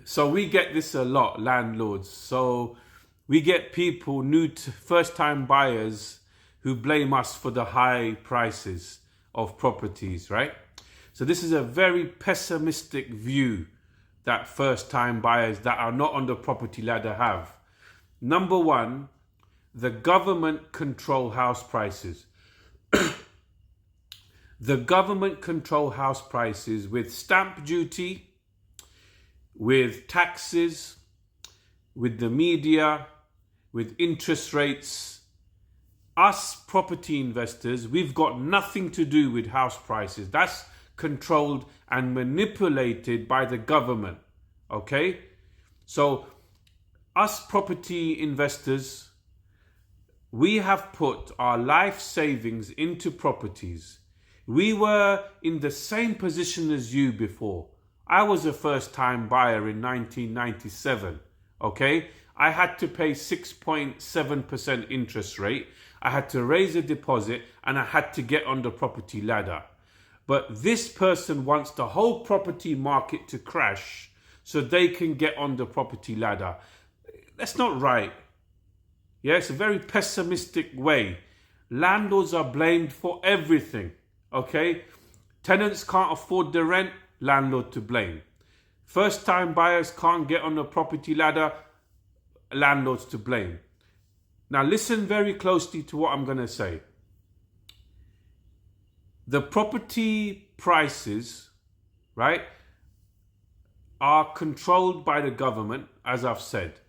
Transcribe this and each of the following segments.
So we get this a lot, landlords. So we get people, first-time buyers, who blame us for the high prices of properties, right? So this is a very pessimistic view that first-time buyers that are not on the property ladder have. Number one, the government control house prices. The government control house prices with stamp duty, with taxes, with the media, with interest rates. Us property investors, we've got nothing to do with house prices. That's controlled and manipulated by the government, okay? So us property investors, we have put our life savings into properties. We were in the same position as you before. I was a first-time buyer in 1997, okay? I had to pay 6.7% interest rate. I had to raise a deposit and I had to get on the property ladder. But this person wants the whole property market to crash so they can get on the property ladder. That's not right. Yeah, it's a very pessimistic way. Landlords are blamed for everything, okay? Tenants can't afford the rent, landlord to blame. First-time buyers can't get on the property ladder, landlords to blame. Now listen very closely to what I'm going to say. The property prices, right, are controlled by the government, as I've said.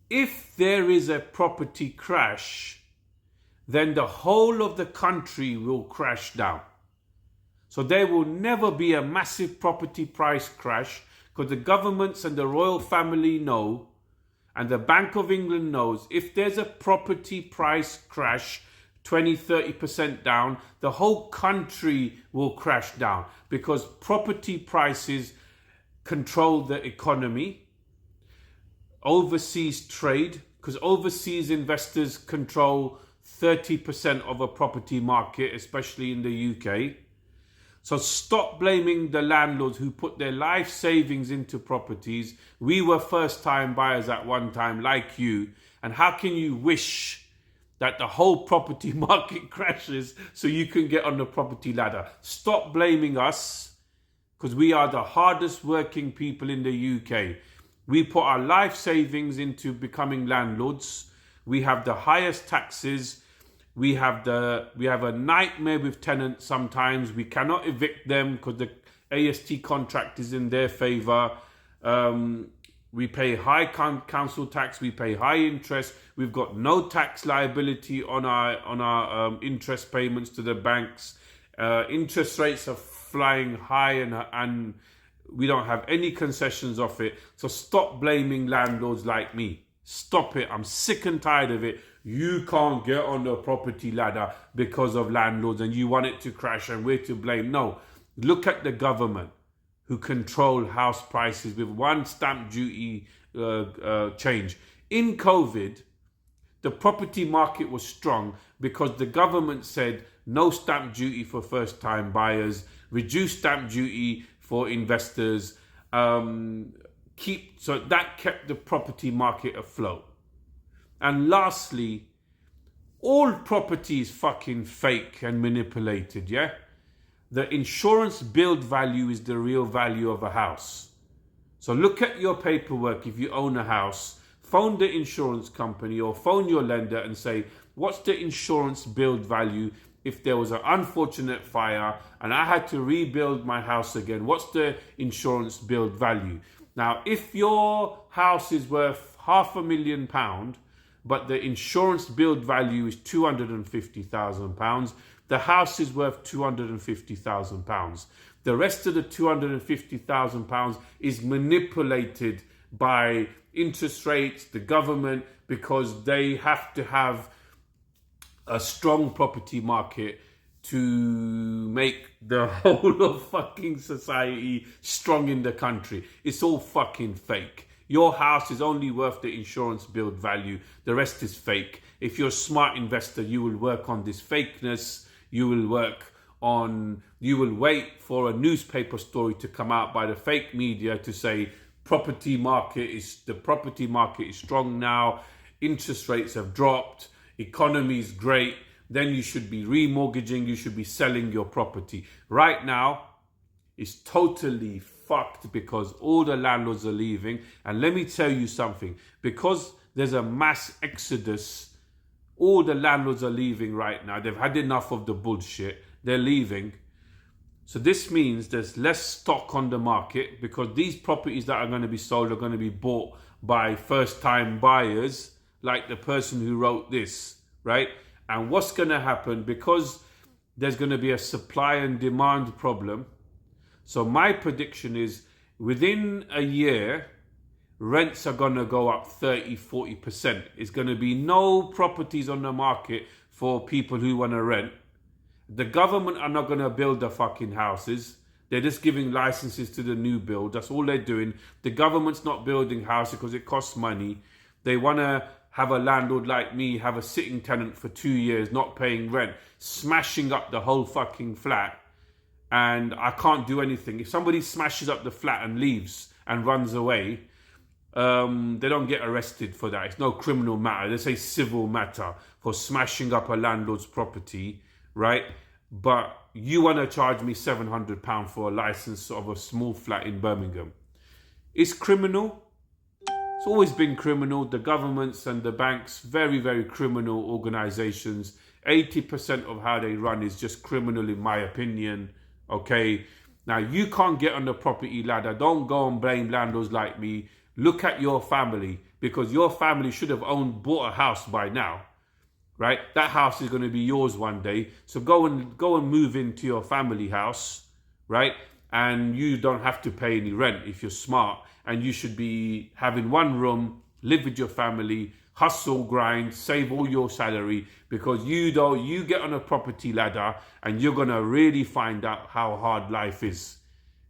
If there is a property crash, then the whole of the country will crash down. So there will never be a massive property price crash because the governments and the royal family know, and the Bank of England knows, if there's a property price crash, 20-30% down, the whole country will crash down because property prices control the economy, overseas trade, because overseas investors control 30% of a property market, especially in the UK. So stop blaming the landlords who put their life savings into properties. We were first-time buyers at one time, like you. And how can you wish that the whole property market crashes so you can get on the property ladder? Stop blaming us, because we are the hardest working people in the UK. We put our life savings into becoming landlords. We have the highest taxes. We have a nightmare with tenants sometimes. We cannot evict them because the AST contract is in their favour. We pay high council tax. We pay high interest. We've got no tax liability on our interest payments to the banks. Interest rates are flying high and we don't have any concessions off it. So stop blaming landlords like me. Stop it. I'm sick and tired of it. You can't get on the property ladder because of landlords and you want it to crash and we're to blame. No, look at the government who control house prices with one stamp duty change. In COVID, the property market was strong because the government said no stamp duty for first-time buyers, reduce stamp duty for investors, so that kept the property market afloat. And lastly, all property is fucking fake and manipulated, yeah? The insurance build value is the real value of a house. So look at your paperwork if you own a house, phone the insurance company or phone your lender and say, what's the insurance build value if there was an unfortunate fire and I had to rebuild my house again? What's the insurance build value? Now, if your house is worth £500,000, but the insurance build value is £250,000, the house is worth £250,000. The rest of the £250,000 is manipulated by interest rates, the government, because they have to have a strong property market to make the whole of fucking society strong in the country. It's all fucking fake. Your house is only worth the insurance build value. The rest is fake. If you're a smart investor, you will work on this fakeness. You will wait for a newspaper story to come out by the fake media to say the property market is strong now. Interest rates have dropped. Economy is great. Then you should be remortgaging. You should be selling your property. Right now, it's totally fucked because all the landlords are leaving. And let me tell you something. Because there's a mass exodus, all the landlords are leaving right now. They've had enough of the bullshit. They're leaving. So this means there's less stock on the market because these properties that are going to be sold are going to be bought by first-time buyers, like the person who wrote this, right? And what's going to happen, because there's going to be a supply and demand problem. So my prediction is within a year, rents are going to go up 30-40%. It's going to be no properties on the market for people who want to rent. The government are not going to build the fucking houses. They're just giving licenses to the new build. That's all they're doing. The government's not building houses because it costs money. They want to have a landlord like me have a sitting tenant for 2 years, not paying rent, smashing up the whole fucking flat. And I can't do anything. If somebody smashes up the flat and leaves and runs away, they don't get arrested for that. It's no criminal matter. They say civil matter for smashing up a landlord's property, right? But you want to charge me £700 for a license of a small flat in Birmingham. It's criminal. It's always been criminal. The governments and the banks, very, very criminal organizations. 80% of how they run is just criminal, in my opinion. Okay. Now, you can't get on the property ladder. Don't go and blame landlords like me. Look at your family, because your family should have bought a house by now. Right? That house is going to be yours one day. So go and move into your family house, right? And you don't have to pay any rent if you're smart. And you should be having one room, live with your family, hustle, grind, save all your salary, because you get on a property ladder and you're going to really find out how hard life is,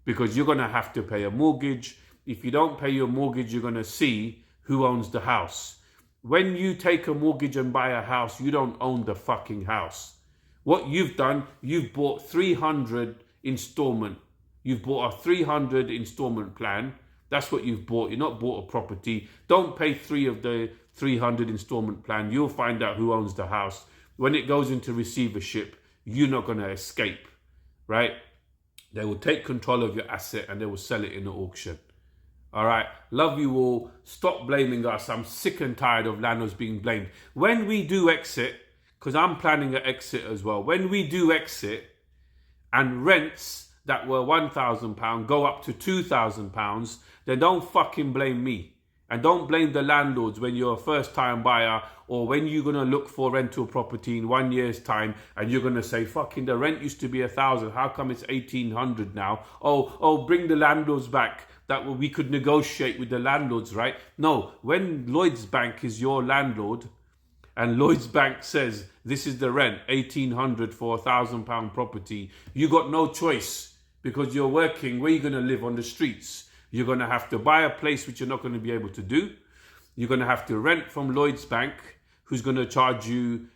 because you're going to have to pay a mortgage. If you don't pay your mortgage, you're going to see who owns the house. When you take a mortgage and buy a house, you don't own the fucking house. What you've done, you've bought 300 installment. You've bought a 300 installment plan. That's what you've bought. You're not bought a property. Don't pay 3 of the 300 installment plan. You'll find out who owns the house. When it goes into receivership, you're not going to escape, right? They will take control of your asset and they will sell it in the auction. All right. Love you all. Stop blaming us. I'm sick and tired of landlords being blamed. When we do exit, because I'm planning an exit as well. When we do exit and rents that were £1,000 go up to £2,000, then don't fucking blame me. And don't blame the landlords when you're a first-time buyer, or when you're going to look for rental property in 1 year's time and you're going to say, fucking the rent used to be 1,000. How come it's 1,800 now? Oh, bring the landlords back. That we could negotiate with the landlords, right? No, when Lloyds Bank is your landlord and Lloyds Bank says this is the rent, 1,800 for £1,000 property, you got no choice, because you're working. Where you're going to live? On the streets. You're going to have to buy a place, which you're not going to be able to do. You're going to have to rent from Lloyds Bank, who's going to charge you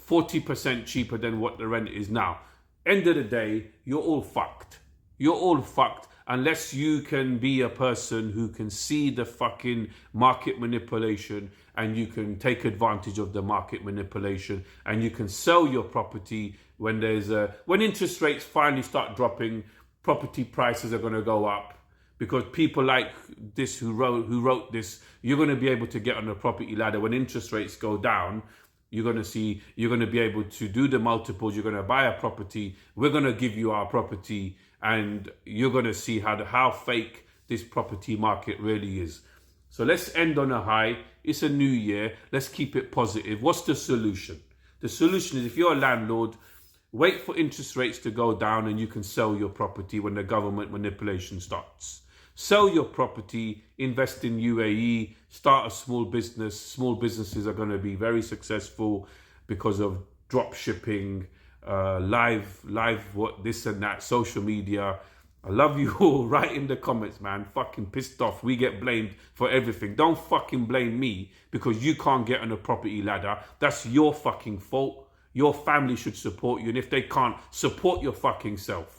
40% cheaper than what the rent is now. End of the day, you're all fucked. You're all fucked. Unless you can be a person who can see the fucking market manipulation and you can take advantage of the market manipulation and you can sell your property when when interest rates finally start dropping, property prices are going to go up, because people like this who wrote this, you're going to be able to get on the property ladder. When interest rates go down, you're going to be able to do the multiples. You're going to buy a property. We're going to give you our property. And you're going to see how fake this property market really is. So let's end on a high. It's a new year. Let's keep it positive. What's the solution? The solution is, if you're a landlord, wait for interest rates to go down and you can sell your property when the government manipulation starts. Sell your property, invest in UAE, start a small business. Small businesses are going to be very successful because of drop shipping, live, what, this and that, social media. I love you all. Write in the comments, man. Fucking pissed off. We get blamed for everything. Don't fucking blame me because you can't get on a property ladder. That's your fucking fault. Your family should support you. And if they can't, support your fucking self.